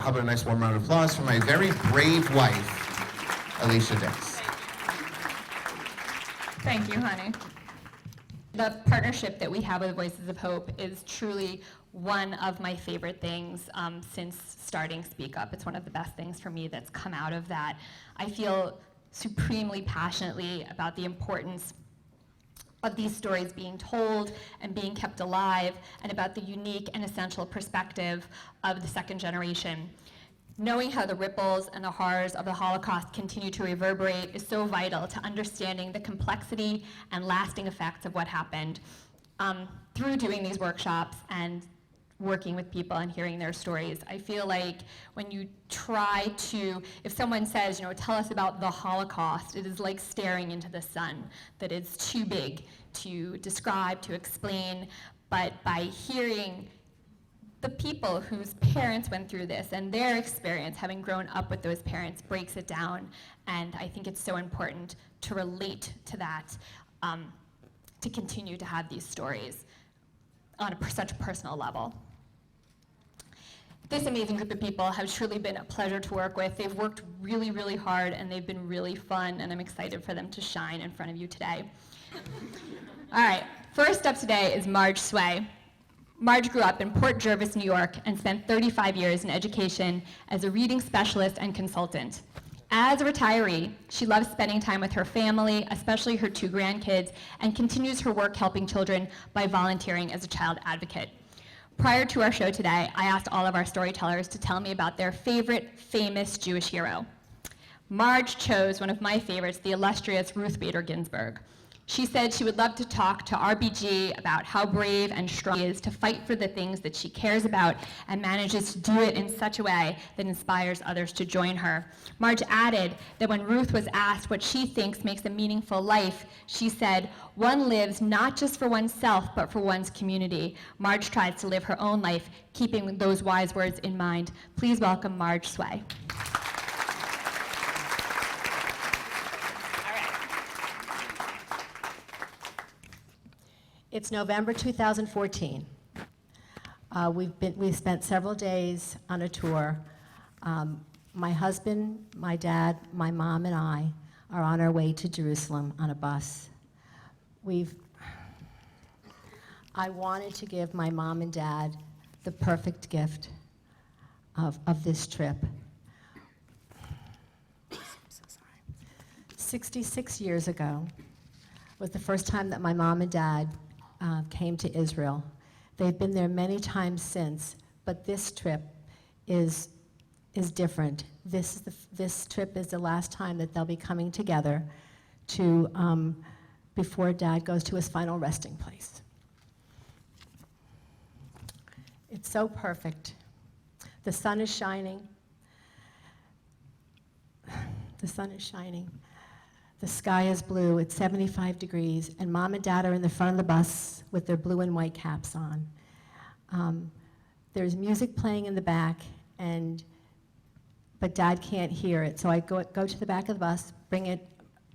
how about a nice warm round of applause for my very brave wife, Alicia Dix. Thank you, honey. The partnership that we have with Voices of Hope is truly one of my favorite things since starting Speak Up. It's one of the best things for me that's come out of that. I feel supremely passionately about the importance of these stories being told and being kept alive, and about the unique and essential perspective of the second generation. Knowing how the ripples and the horrors of the Holocaust continue to reverberate is so vital to understanding the complexity and lasting effects of what happened. Through doing these workshops and working with people and hearing their stories, I feel like when you try to, if someone says, tell us about the Holocaust, it is like staring into the sun, that it's too big to describe, to explain, but by hearing the people whose parents went through this and their experience, having grown up with those parents, breaks it down. And I think it's so important to relate to that, to continue to have these stories on such a personal level. This amazing group of people have truly been a pleasure to work with. They've worked really, really hard, and they've been really fun, and I'm excited for them to shine in front of you today. All right, first up today is Marge Swaye. Marge grew up in Port Jervis, New York, and spent 35 years in education as a reading specialist and consultant. As a retiree, she loves spending time with her family, especially her 2 grandkids, and continues her work helping children by volunteering as a child advocate. Prior to our show today, I asked all of our storytellers to tell me about their favorite famous Jewish hero. Marge chose one of my favorites, the illustrious Ruth Bader Ginsburg. She said she would love to talk to RBG about how brave and strong she is to fight for the things that she cares about and manages to do it in such a way that inspires others to join her. Marge added that when Ruth was asked what she thinks makes a meaningful life, she said, "One lives not just for oneself, but for one's community." Marge tries to live her own life, keeping those wise words in mind. Please welcome Marge Swaye. It's November 2014. We've spent several days on a tour. My husband, my dad, my mom, and I are on our way to Jerusalem on a bus. I wanted to give my mom and dad the perfect gift of this trip. 66 years ago was the first time that my mom and dad came to Israel. They've been there many times since, but this trip is different. This trip is the last time that they'll be coming together to before Dad goes to his final resting place. It's so perfect. The sun is shining. The sun is shining. The sky is blue, it's 75 degrees, and Mom and Dad are in the front of the bus with their blue and white caps on. There's music playing in the back, but Dad can't hear it, so I go to the back of the bus, bring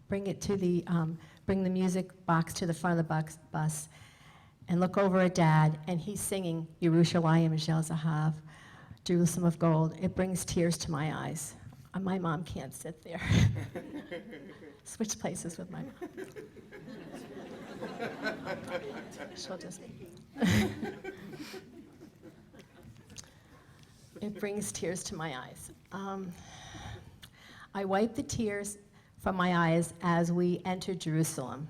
the music box to the front of the bus, and look over at Dad, and he's singing Yerushalayim Shel Zahav, Jerusalem of Gold. It brings tears to my eyes. My mom can't sit there. Switch places with my mom. She'll just... It brings tears to my eyes. I wipe the tears from my eyes as we enter Jerusalem.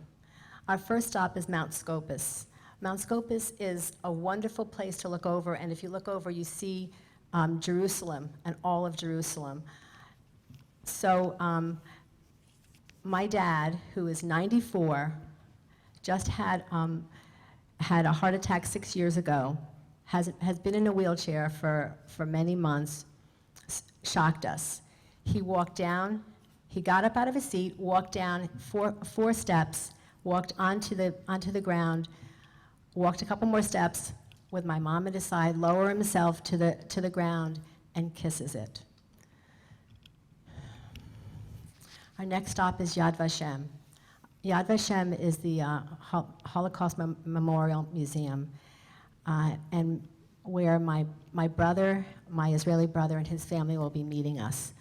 Our first stop is Mount Scopus. Mount Scopus is a wonderful place to look over, and if you look over, you see Jerusalem and all of Jerusalem. So my dad, who is 94, just had a heart attack 6 years ago, has been in a wheelchair for many months, shocked us. He walked down, he got up out of his seat, walked down four steps, walked onto the ground, walked a couple more steps with my mom at his side, lower himself to the ground, and kisses it. Our next stop is Yad Vashem. Yad Vashem is the Holocaust Memorial Museum. And where my brother, my Israeli brother, and his family will be meeting us.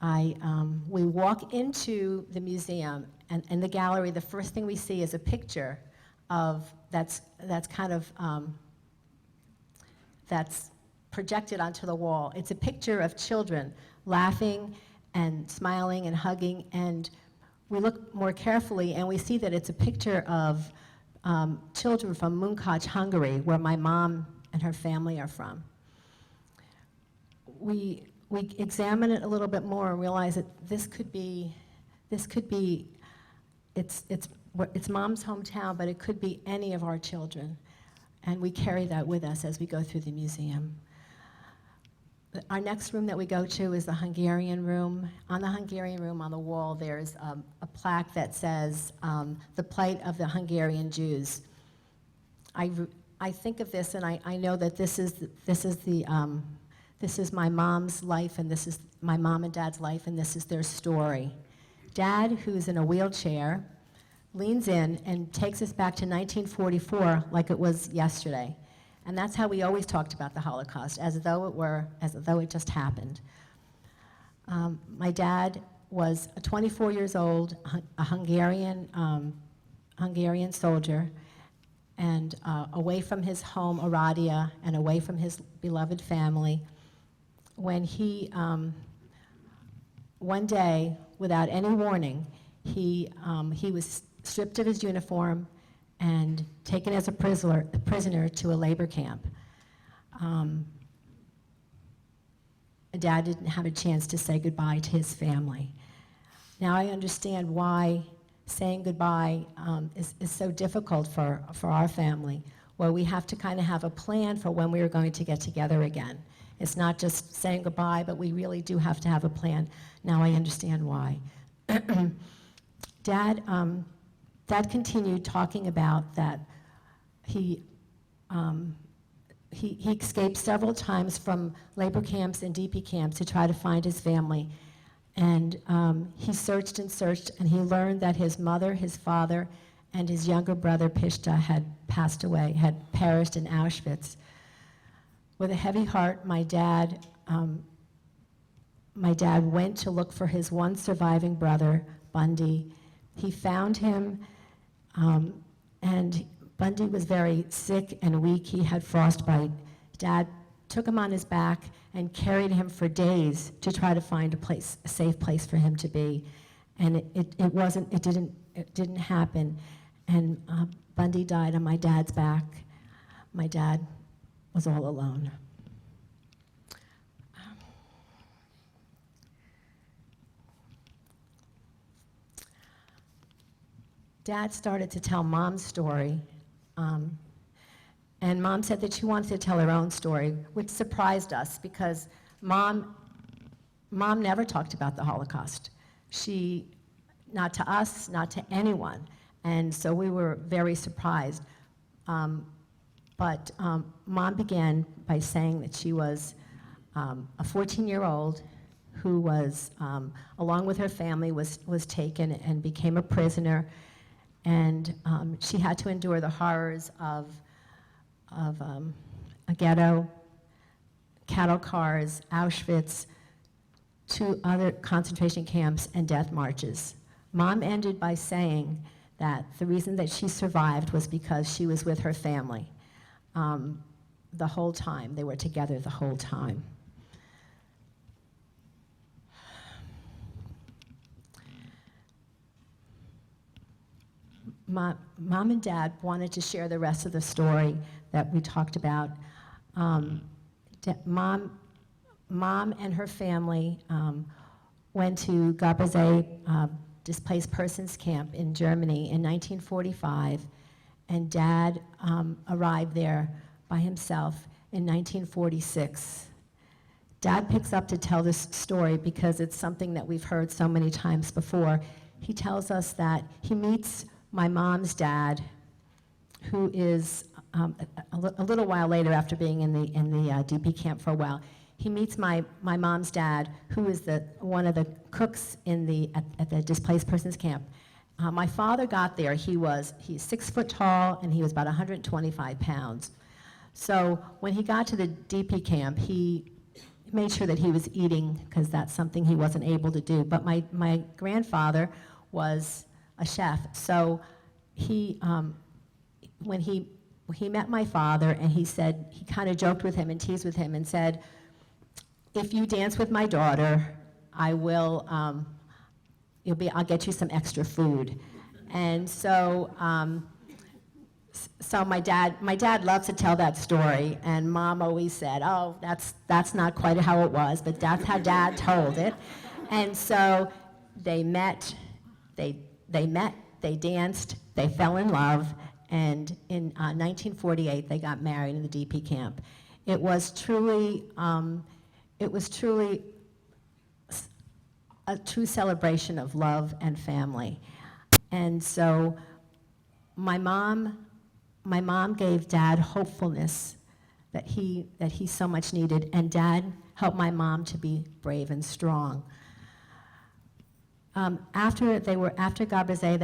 We walk into the museum, and in the gallery, the first thing we see is a picture of that's projected onto the wall. It's a picture of children laughing and smiling and hugging, and we look more carefully and we see that it's a picture of children from Munkacs, Hungary, where my mom and her family are from. We examine it a little bit more and realize that this could be it's mom's hometown, but it could be any of our children, and we carry that with us as we go through the museum. Our next room that we go to is the Hungarian room. On the Hungarian room, on the wall, there's a plaque that says, the plight of the Hungarian Jews. I think of this, and I know that this is my mom's life, and this is my mom and dad's life, and this is their story. Dad, who's in a wheelchair, leans in and takes us back to 1944 like it was yesterday. And that's how we always talked about the Holocaust, as though it just happened. My dad was 24 years old, a Hungarian soldier, and away from his home, Oradea, and away from his beloved family, when he, one day, without any warning, he was stripped of his uniform and taken as a prisoner to a labor camp. Dad didn't have a chance to say goodbye to his family. Now I understand why saying goodbye is so difficult for our family, where we have to kind of have a plan for when we are going to get together again. It's not just saying goodbye, but we really do have to have a plan. Now I understand why. Dad continued talking about that he escaped several times from labor camps and DP camps to try to find his family. And he searched and searched, and he learned that his mother, his father, and his younger brother, Pishta, had passed away, had perished in Auschwitz. With a heavy heart, my dad went to look for his one surviving brother, Bundy. He found him, and Bundy was very sick and weak. He had frostbite. Dad took him on his back and carried him for days to try to find a safe place for him to be. And it didn't happen. And Bundy died on my dad's back. My dad was all alone. Dad started to tell Mom's story, and Mom said that she wanted to tell her own story, which surprised us because Mom never talked about the Holocaust. Not to us, not to anyone, and so we were very surprised. But Mom began by saying that she was a 14-year-old who was, along with her family, was taken and became a prisoner. And she had to endure the horrors of a ghetto, cattle cars, Auschwitz, 2 other concentration camps, and death marches. Mom ended by saying that the reason that she survived was because she was with her family the whole time. They were together the whole time. Mom and Dad wanted to share the rest of the story that we talked about. Mom and her family went to Gabazé displaced persons camp in Germany in 1945, and Dad arrived there by himself in 1946. Dad picks up to tell this story because it's something that we've heard so many times before. He tells us that he meets my mom's dad, who is a little while later, after being in the DP camp for a while, he meets my mom's dad, who is one of the cooks at the displaced persons camp. My father got there. He's 6 foot tall, and he was about 125 pounds. So when he got to the DP camp, he made sure that he was eating, because that's something he wasn't able to do. But my grandfather was a chef, so when he met my father, and he said, he kind of joked with him and teased with him and said, "If you dance with my daughter, I will, I'll get you some extra food." And so, so my dad loves to tell that story, and Mom always said, "Oh, that's not quite how it was, but that's how Dad told it." And so they met, they danced, they fell in love, and in 1948 they got married in the DP camp. It was truly a true celebration of love and family. And so my mom gave Dad hopefulness that he so much needed, and Dad helped my mom to be brave and strong. After Gabrazé,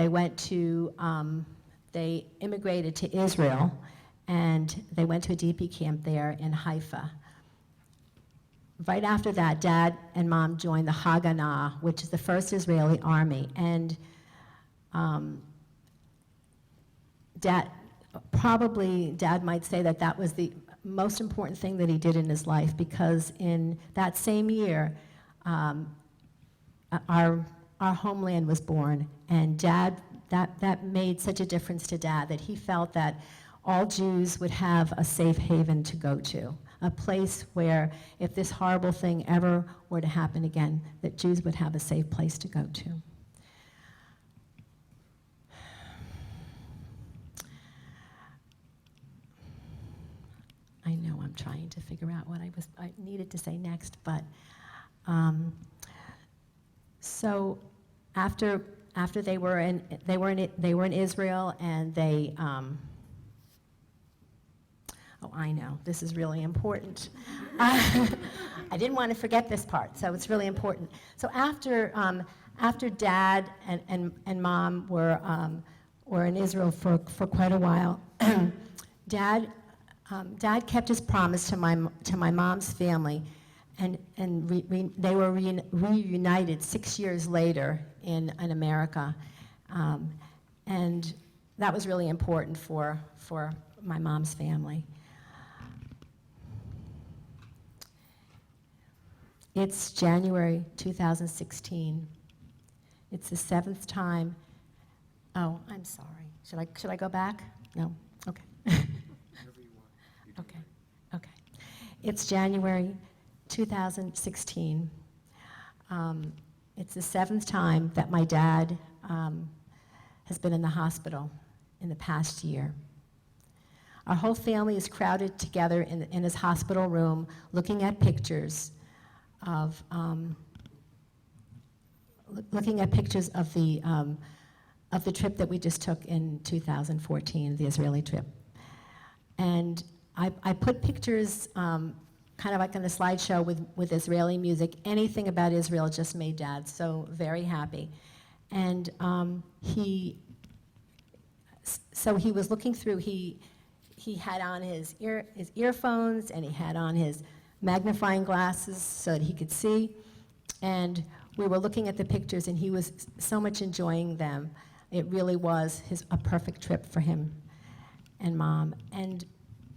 they immigrated to Israel, and they went to a DP camp there in Haifa. Right after that, Dad and Mom joined the Haganah, which is the first Israeli army, and Dad might say that was the most important thing that he did in his life, because in that same year, our homeland was born, and Dad, that made such a difference to Dad that he felt that all Jews would have a safe haven to go to, a place where if this horrible thing ever were to happen again, that Jews would have a safe place to go to. I know I'm trying to figure out what I needed to say next, but so after they were in Israel, and they oh, I know, this is really important. I didn't want to forget this part, so it's really important. So after Dad and Mom were in Israel for quite a while, Dad kept his promise to my mom's family, and they were reunited 6 years later in America, and that was really important for my mom's family. It's January 2016. It's the 7th time. Oh, I'm sorry. Should I go back? No? Okay. Okay. It's January 2016. It's the 7th time that my dad has been in the hospital in the past year. Our whole family is crowded together in his hospital room, looking at pictures of the trip that we just took in 2014, the Israeli trip. And I put pictures kind of like on a slideshow with Israeli music. Anything about Israel just made Dad so very happy. And he was looking through, he had on his earphones, and he had on his magnifying glasses so that he could see. And we were looking at the pictures, and he was so much enjoying them. It really was a perfect trip for him and Mom. And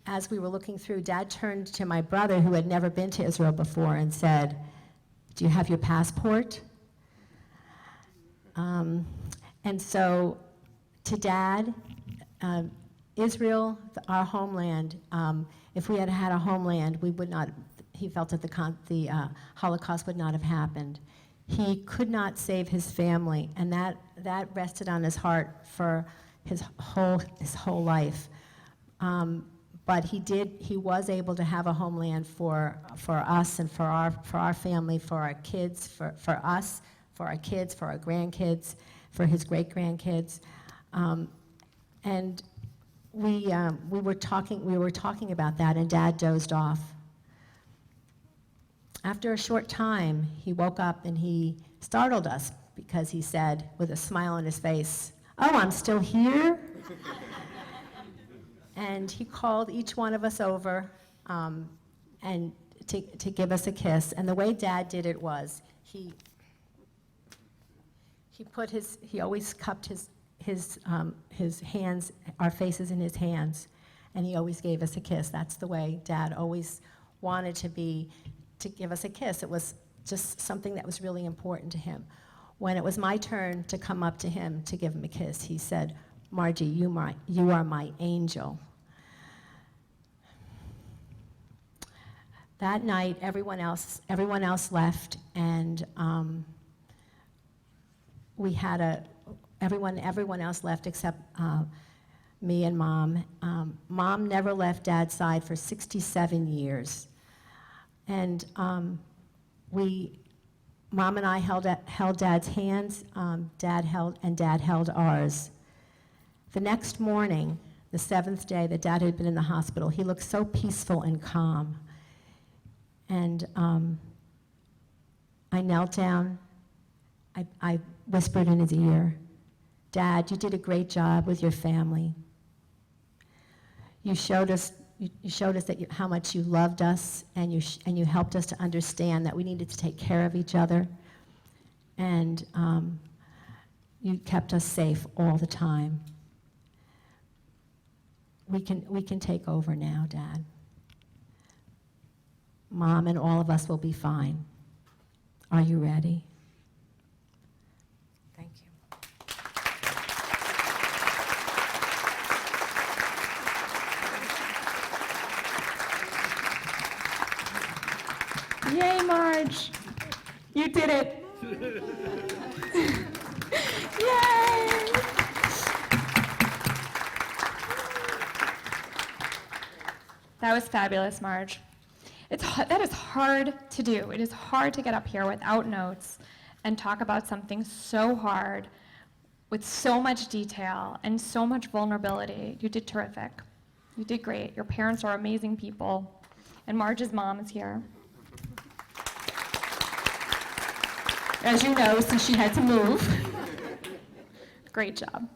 as we were looking through, Dad turned to my brother, who had never been to Israel before, and said, "Do you have your passport?" And so to Dad, Israel, our homeland, if we had had a homeland, we would not, he felt that the Holocaust would not have happened. He could not save his family, and that rested on his heart for his whole life. But he was able to have a homeland for us and for our family, for our kids, for us, for our kids, for our grandkids, for his great-grandkids. And we were talking about that, and Dad dozed off. After a short time, he woke up and he startled us because he said, with a smile on his face, "Oh, I'm still here?" and he called each one of us over and to give us a kiss. And the way Dad did it was he always cupped his hands, our faces in his hands, and he always gave us a kiss. That's the way Dad always wanted to give us a kiss. It was just something that was really important to him. When it was my turn to come up to him to give him a kiss, he said, "Margie, you are my angel." That night, everyone else left, and we had everyone else left except me and Mom. Mom never left Dad's side for 67 years, and Mom and I held Dad's hands. Dad held ours. The next morning, the 7th day that Dad had been in the hospital, he looked so peaceful and calm. And I knelt down. I whispered in his ear, "Dad, you did a great job with your family. You showed us that how much you loved us, and you helped us to understand that we needed to take care of each other. And you kept us safe all the time. We can take over now, Dad. Mom and all of us will be fine. Are you ready?" Thank you. Yay, Marge! You did it! Yay! That was fabulous, Marge. That is hard to do. It is hard to get up here without notes and talk about something so hard with so much detail and so much vulnerability. You did terrific. You did great. Your parents are amazing people. And Marge's mom is here. As you know, since she had to move. Great job.